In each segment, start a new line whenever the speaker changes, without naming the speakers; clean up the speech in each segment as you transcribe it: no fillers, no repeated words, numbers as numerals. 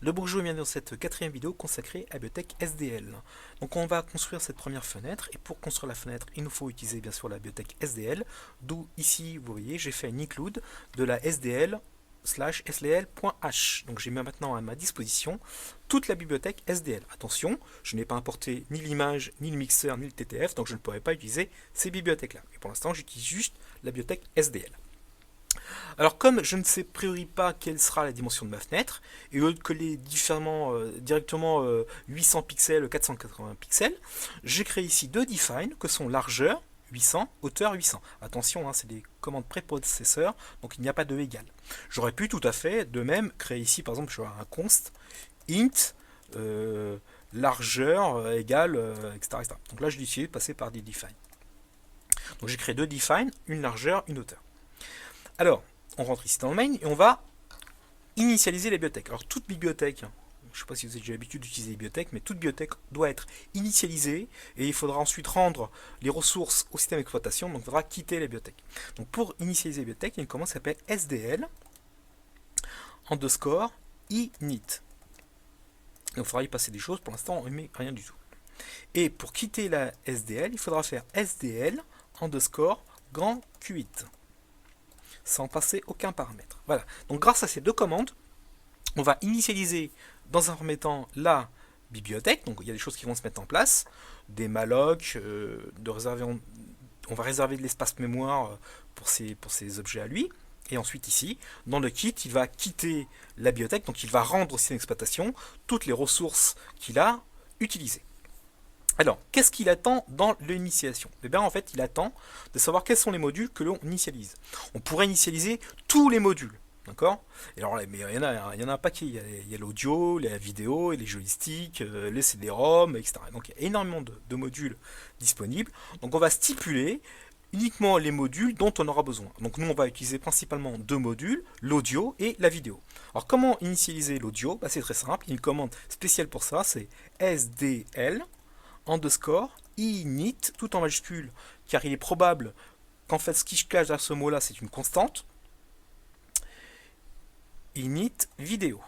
Le bonjour et bienvenue dans cette quatrième vidéo consacrée à la bibliothèque SDL. Donc on va construire cette première fenêtre et pour construire la fenêtre il nous faut utiliser bien sûr la bibliothèque SDL, d'où ici vous voyez j'ai fait un include de la SDL/SDL.h. Donc j'ai mis maintenant à ma disposition toute la bibliothèque SDL. Attention, je n'ai pas importé ni l'image, ni le mixeur, ni le TTF, donc je ne pourrai pas utiliser ces bibliothèques là. Mais pour l'instant j'utilise juste la bibliothèque SDL. Alors comme je ne sais a priori pas quelle sera la dimension de ma fenêtre, et au lieu de coller directement 800 pixels, 480 pixels, j'ai créé ici deux define que sont largeur 800, hauteur 800. Attention, hein, c'est des commandes préprocesseurs, donc il n'y a pas de égal. J'aurais pu tout à fait de même créer ici par exemple je vais avoir un const int largeur égale etc., etc. Donc là je décide de passer par des define. Donc j'ai créé deux define, une largeur, une hauteur. Alors, on rentre ici dans le main et on va initialiser les bibliothèques. Alors, toute bibliothèque, je ne sais pas si vous avez déjà l'habitude d'utiliser les bibliothèques, mais toute bibliothèque doit être initialisée et il faudra ensuite rendre les ressources au système d'exploitation, donc il faudra quitter les bibliothèques. Donc, pour initialiser les bibliothèques, il y a une commande qui s'appelle SDL underscore init. Donc, il faudra y passer des choses, pour l'instant, on ne met rien du tout. Et pour quitter la SDL, il faudra faire SDL underscore grand Q8. Sans passer aucun paramètre. Voilà. Donc grâce à ces deux commandes, on va initialiser dans un premier temps la bibliothèque. Donc il y a des choses qui vont se mettre en place, des malloc, on va réserver de l'espace mémoire pour ces objets à lui. Et ensuite ici, dans le kit, il va quitter la bibliothèque, donc il va rendre au système d'exploitation toutes les ressources qu'il a utilisées. Alors, qu'est-ce qu'il attend dans l'initialisation? Eh bien, en fait, il attend de savoir quels sont les modules que l'on initialise. On pourrait initialiser tous les modules, d'accord? Alors, mais il y en a un paquet. Il y a l'audio, la vidéo, les joysticks, les CD-ROM, etc. Donc, il y a énormément de modules disponibles. Donc, on va stipuler uniquement les modules dont on aura besoin. Donc, nous, on va utiliser principalement deux modules, l'audio et la vidéo. Alors, comment initialiser l'audio? C'est très simple. Il y a une commande spéciale pour ça, c'est SDL underscore init, tout en majuscule, car il est probable qu'en fait ce qui se cache derrière ce mot là c'est une constante. Init vidéo.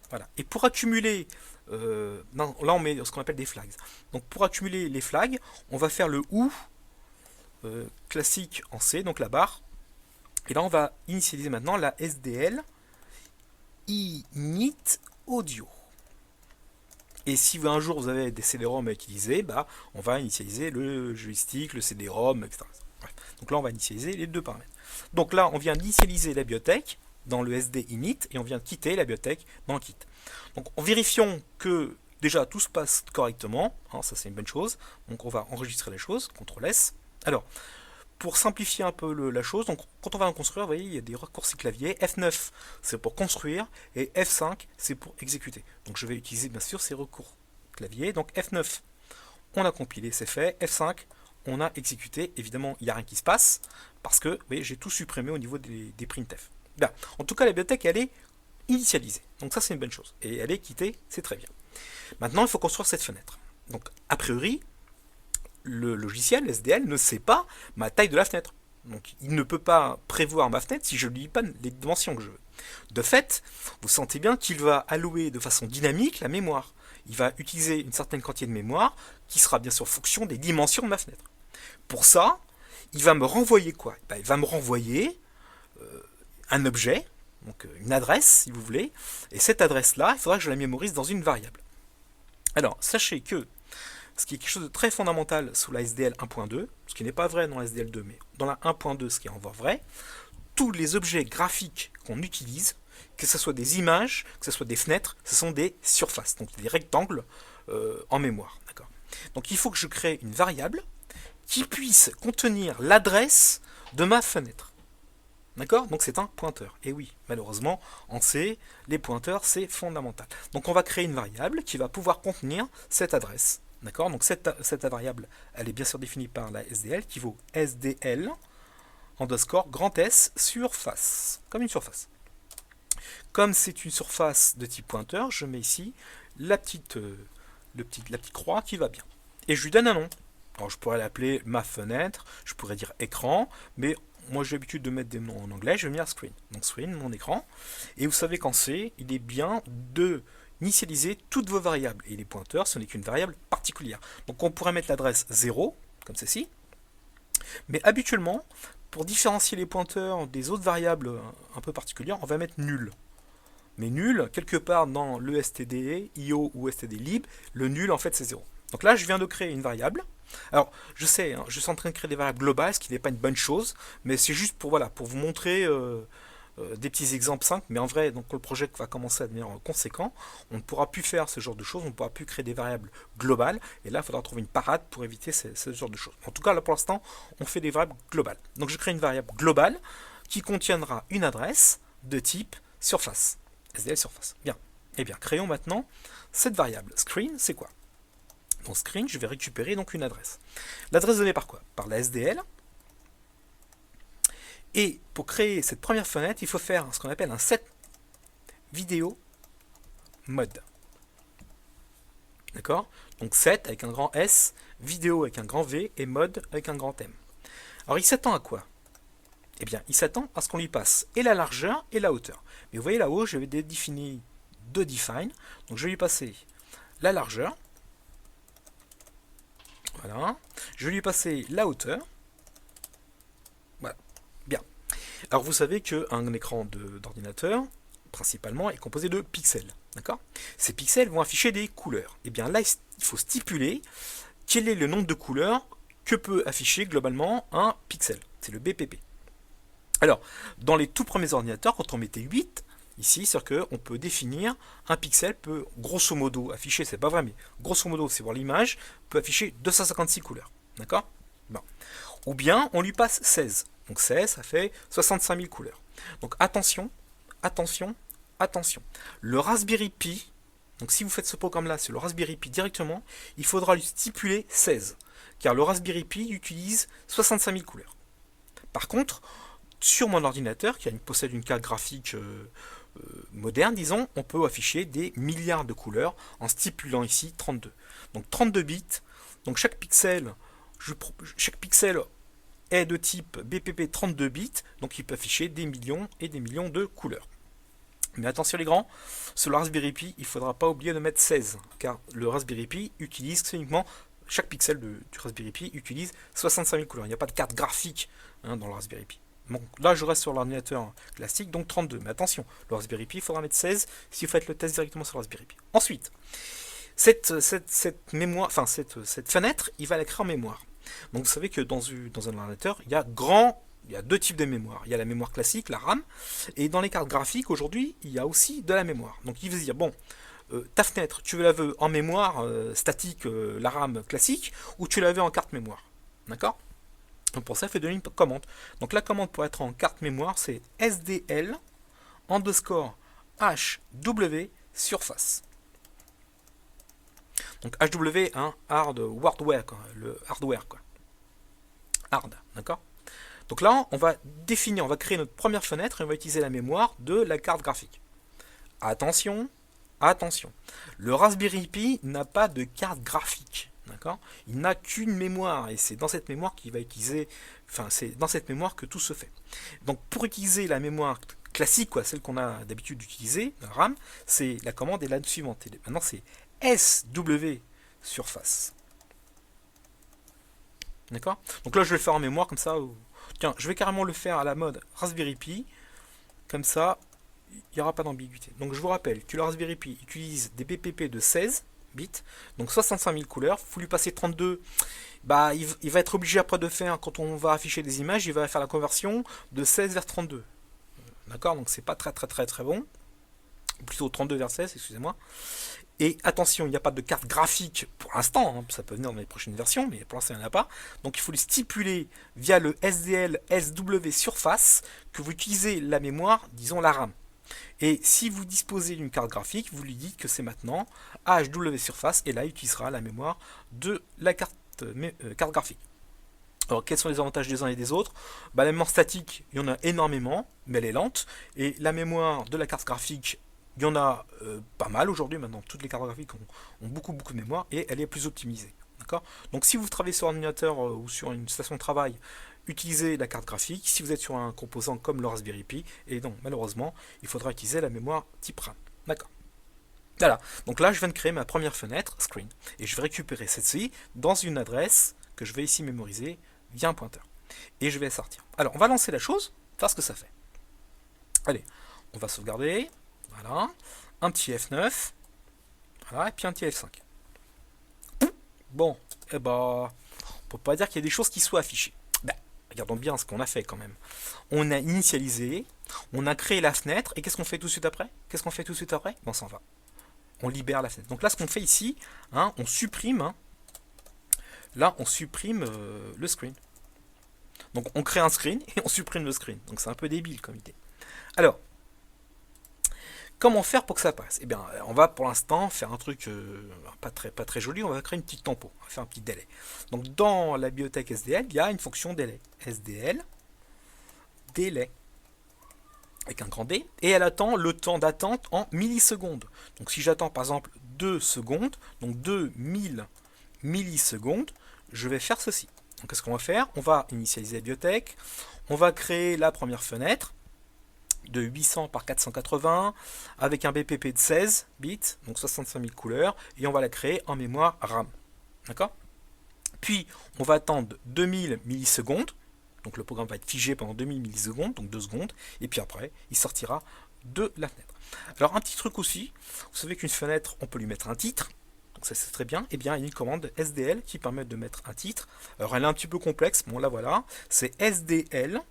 Voilà. Et pour accumuler là on met ce qu'on appelle des flags. Donc pour accumuler les flags, on va faire le ou classique en C, donc la barre. Et là on va initialiser maintenant la SDL init audio. Et si un jour vous avez des CD-ROM à utiliser, on va initialiser le joystick, le CD-ROM, etc. Donc là, on va initialiser les deux paramètres. Donc là, on vient d'initialiser la bibliothèque dans le SD init et on vient de quitter la bibliothèque dans le kit. Donc en vérifiant que déjà tout se passe correctement, hein, ça c'est une bonne chose. Donc on va enregistrer la chose, CTRL S. Alors, pour simplifier un peu la chose, donc quand on va en construire, vous voyez, il y a des raccourcis clavier. F9, c'est pour construire, et F5, c'est pour exécuter. Donc je vais utiliser bien sûr ces recours clavier. Donc F9, on a compilé, c'est fait. F5, on a exécuté. Évidemment, il n'y a rien qui se passe, parce que, vous voyez, j'ai tout supprimé au niveau des printf. Bien. En tout cas, la bibliothèque, elle est initialisée. Donc ça, c'est une bonne chose. Et elle est quittée, c'est très bien. Maintenant, il faut construire cette fenêtre. Donc, a priori, le logiciel SDL ne sait pas ma taille de la fenêtre. Donc il ne peut pas prévoir ma fenêtre si je ne lui dis pas les dimensions que je veux. De fait, vous sentez bien qu'il va allouer de façon dynamique la mémoire. Il va utiliser une certaine quantité de mémoire qui sera bien sûr fonction des dimensions de ma fenêtre. Pour ça, il va me renvoyer quoi? Il va me renvoyer un objet, donc une adresse si vous voulez, et cette adresse-là, il faudra que je la mémorise dans une variable. Alors, sachez que ce qui est quelque chose de très fondamental sous la SDL 1.2, ce qui n'est pas vrai dans la SDL 2, mais dans la 1.2, ce qui est en vrai, tous les objets graphiques qu'on utilise, que ce soit des images, que ce soit des fenêtres, ce sont des surfaces, donc des rectangles en mémoire. Donc il faut que je crée une variable qui puisse contenir l'adresse de ma fenêtre. D'accord? Donc c'est un pointeur. Et oui, malheureusement, en C, les pointeurs, c'est fondamental. Donc on va créer une variable qui va pouvoir contenir cette adresse. D'accord? Donc cette variable, elle est bien sûr définie par la SDL qui vaut SDL underscore grand S surface, comme une surface. Comme c'est une surface de type pointeur, je mets ici la petite croix qui va bien. Et je lui donne un nom. Alors je pourrais l'appeler ma fenêtre, je pourrais dire écran, mais moi j'ai l'habitude de mettre des noms en anglais, je vais mettre screen. Donc screen, mon écran. Et vous savez qu'en C, il est bien de initialiser toutes vos variables. Et les pointeurs, ce n'est qu'une variable particulière. Donc on pourrait mettre l'adresse 0, comme ceci. Mais habituellement, pour différencier les pointeurs des autres variables un peu particulières, on va mettre nul. Mais nul, quelque part dans le std io ou std lib, le nul en fait c'est 0. Donc là je viens de créer une variable. Alors je sais, hein, je suis en train de créer des variables globales, ce qui n'est pas une bonne chose, mais c'est juste pour, voilà, pour vous montrer des petits exemples simples, mais en vrai, donc le projet va commencer à devenir conséquent, on ne pourra plus faire ce genre de choses, on ne pourra plus créer des variables globales, et là il faudra trouver une parade pour éviter ce genre de choses. En tout cas là pour l'instant, on fait des variables globales. Donc je crée une variable globale qui contiendra une adresse de type surface. SDL surface. Bien. Eh bien, créons maintenant cette variable. Screen, c'est quoi? Dans screen, je vais récupérer donc une adresse. L'adresse donnée par quoi? Par la SDL. Et pour créer cette première fenêtre, il faut faire ce qu'on appelle un set vidéo mode. D'accord? Donc set avec un grand S, vidéo avec un grand V et mode avec un grand M. Alors il s'attend à quoi? Eh bien, il s'attend à ce qu'on lui passe et la largeur et la hauteur. Mais vous voyez là-haut, je vais définir de define. Donc je vais lui passer la largeur. Voilà. Je vais lui passer la hauteur. Voilà. Bien. Alors vous savez qu'un écran d'ordinateur, principalement, est composé de pixels. D'accord? Ces pixels vont afficher des couleurs. Et bien là, il faut stipuler quel est le nombre de couleurs que peut afficher globalement un pixel. C'est le BPP. Alors, dans les tout premiers ordinateurs, quand on mettait 8, ici, c'est-à-dire qu'on peut définir, un pixel peut grosso modo afficher, c'est pas vrai, mais grosso modo, c'est voir l'image, peut afficher 256 couleurs. D'accord? Bon. Ou bien, on lui passe 16. Donc 16, ça fait 65 000 couleurs. Donc attention, attention, attention. Le Raspberry Pi, donc si vous faites ce programme-là sur le Raspberry Pi directement, il faudra lui stipuler 16. Car le Raspberry Pi utilise 65 000 couleurs. Par contre, sur mon ordinateur, qui possède une carte graphique moderne, disons, on peut afficher des milliards de couleurs en stipulant ici 32. Donc 32 bits, donc chaque pixel est de type BPP 32 bits, donc il peut afficher des millions et des millions de couleurs. Mais attention les grands, sur le Raspberry Pi, il ne faudra pas oublier de mettre 16, car le Raspberry Pi utilise uniquement, chaque pixel du Raspberry Pi utilise 65 000 couleurs. Il n'y a pas de carte graphique dans le Raspberry Pi. Bon, là, je reste sur l'ordinateur classique, donc 32. Mais attention, le Raspberry Pi, il faudra mettre 16 si vous faites le test directement sur le Raspberry Pi. Ensuite, cette mémoire, enfin cette fenêtre, il va la créer en mémoire. Donc vous savez que dans un ordinateur, il y a deux types de mémoire. Il y a la mémoire classique, la RAM, et dans les cartes graphiques, aujourd'hui, il y a aussi de la mémoire. Donc il veut dire, bon, ta fenêtre, tu la veux en mémoire statique, la RAM classique, ou tu la veux en carte mémoire. D'accord? Donc pour ça, il faut donner une commande. Donc la commande pour être en carte mémoire, c'est SDL underscore HW surface. Donc HW, hard hardware, quoi, le hardware, quoi. Hard, d'accord? Donc là, on va définir, on va créer notre première fenêtre et on va utiliser la mémoire de la carte graphique. Attention, attention. Le Raspberry Pi n'a pas de carte graphique. D'accord? Il n'a qu'une mémoire et c'est dans cette mémoire qu'il va utiliser, enfin c'est dans cette mémoire que tout se fait. Donc pour utiliser la mémoire classique, quoi, celle qu'on a d'habitude d'utiliser, la RAM, c'est la commande est la suivante. Et maintenant c'est SW surface. D'accord? Donc là je vais le faire en mémoire comme ça. Tiens, je vais carrément le faire à la mode Raspberry Pi, comme ça il n'y aura pas d'ambiguïté. Donc je vous rappelle que le Raspberry Pi utilise des BPP de 16 bits, donc 65 000 couleurs. Vous lui passez 32, bah, il va être obligé après de faire, quand on va afficher des images, il va faire la conversion de 16 vers 32. D'accord? Donc c'est pas très bon. Plutôt 32 vers 16, excusez-moi. Et attention, il n'y a pas de carte graphique pour l'instant, ça peut venir dans les prochaines versions, mais pour l'instant il n'y en a pas. Donc il faut le stipuler via le SDL SW surface que vous utilisez la mémoire, disons la RAM. Et si vous disposez d'une carte graphique, vous lui dites que c'est maintenant HW surface, et là il utilisera la mémoire de la carte graphique. Alors quels sont les avantages des uns et des autres? La mémoire statique, il y en a énormément, mais elle est lente. Et la mémoire de la carte graphique, il y en a pas mal aujourd'hui. Maintenant, toutes les cartes graphiques ont beaucoup de mémoire et elle est plus optimisée. Donc si vous travaillez sur un ordinateur ou sur une station de travail utilisez la carte graphique si vous êtes sur un composant comme le Raspberry Pi, et donc malheureusement, il faudra utiliser la mémoire type RAM. D'accord. Voilà, donc là je viens de créer ma première fenêtre, screen, et je vais récupérer celle-ci dans une adresse que je vais ici mémoriser via un pointeur. Et je vais sortir. Alors, on va lancer la chose, voir ce que ça fait. Allez, on va sauvegarder, voilà, un petit F9, voilà, et puis un petit F5. Bon, eh ben, on peut pas dire qu'il y a des choses qui soient affichées. Ben, regardons bien ce qu'on a fait quand même. On a initialisé, on a créé la fenêtre, et qu'est-ce qu'on fait tout de suite après? Qu'est-ce qu'on fait tout de suite après? On s'en va. On libère la fenêtre. Donc là, ce qu'on fait ici, hein, on supprime, hein, là, on supprime le screen. Donc on crée un screen et on supprime le screen. Donc c'est un peu débile comme idée. Alors, comment faire pour que ça passe? Eh bien, on va pour l'instant faire un truc pas très joli, on va créer une petite tempo, on va faire un petit délai. Donc dans la bibliothèque SDL, il y a une fonction délai. SDL, délai, avec un grand D, et elle attend le temps d'attente en millisecondes. Donc si j'attends par exemple 2 secondes, donc 2000 millisecondes, je vais faire ceci. Donc qu'est-ce qu'on va faire? On va initialiser la bibliothèque, on va créer la première fenêtre de 800 par 480 avec un BPP de 16 bits, donc 65 000 couleurs, et on va la créer en mémoire RAM. D'accord? Puis on va attendre 2000 millisecondes, donc le programme va être figé pendant 2000 millisecondes, donc 2 secondes, et puis après il sortira de la fenêtre. Alors un petit truc aussi, vous savez qu'une fenêtre, on peut lui mettre un titre, donc ça c'est très bien, et bien il y a une commande SDL qui permet de mettre un titre. Alors elle est un petit peu complexe, bon là voilà, c'est SDL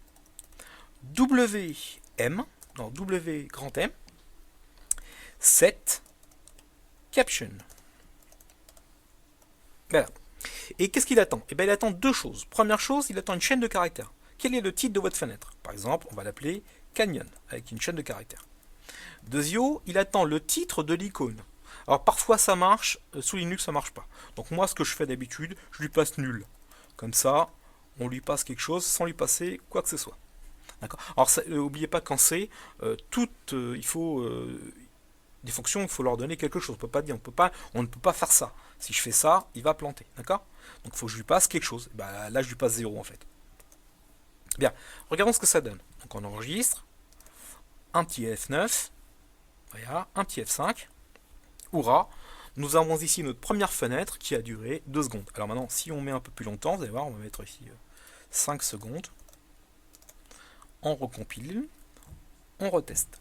WM, non W grand M, set caption. Voilà. Et qu'est-ce qu'il attend? Eh bien il attend deux choses. Première chose, il attend une chaîne de caractères. Quel est le titre de votre fenêtre? Par exemple, on va l'appeler Canyon, avec une chaîne de caractères. Deuxièmement, il attend le titre de l'icône. Alors parfois ça marche, sous Linux ça marche pas. Donc moi ce que je fais d'habitude, je lui passe nul. Comme ça, on lui passe quelque chose sans lui passer quoi que ce soit. D'accord. Alors n'oubliez pas qu'en C, il faut des fonctions, il faut leur donner quelque chose. On peut pas dire, on ne peut pas faire ça. Si je fais ça, il va planter. D'accord. Donc il faut que je lui passe quelque chose. Bah, là je lui passe 0 en fait. Bien, regardons ce que ça donne. Donc on enregistre un petit F9, voilà, un petit F5. Hurrah, nous avons ici notre première fenêtre qui a duré 2 secondes. Alors maintenant, si on met un peu plus longtemps, vous allez voir, on va mettre ici 5 secondes. On recompile, on reteste.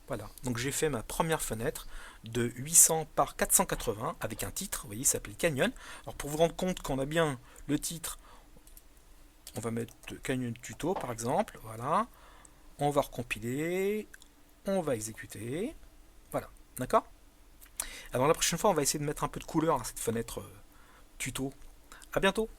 Voilà, donc j'ai fait ma première fenêtre de 800 par 480 avec un titre, vous voyez, il s'appelle Canyon. Alors pour vous rendre compte qu'on a bien le titre, on va mettre Canyon Tuto par exemple, voilà. On va recompiler, on va exécuter, voilà, d'accord? Alors la prochaine fois, on va essayer de mettre un peu de couleur à cette fenêtre tuto. A bientôt!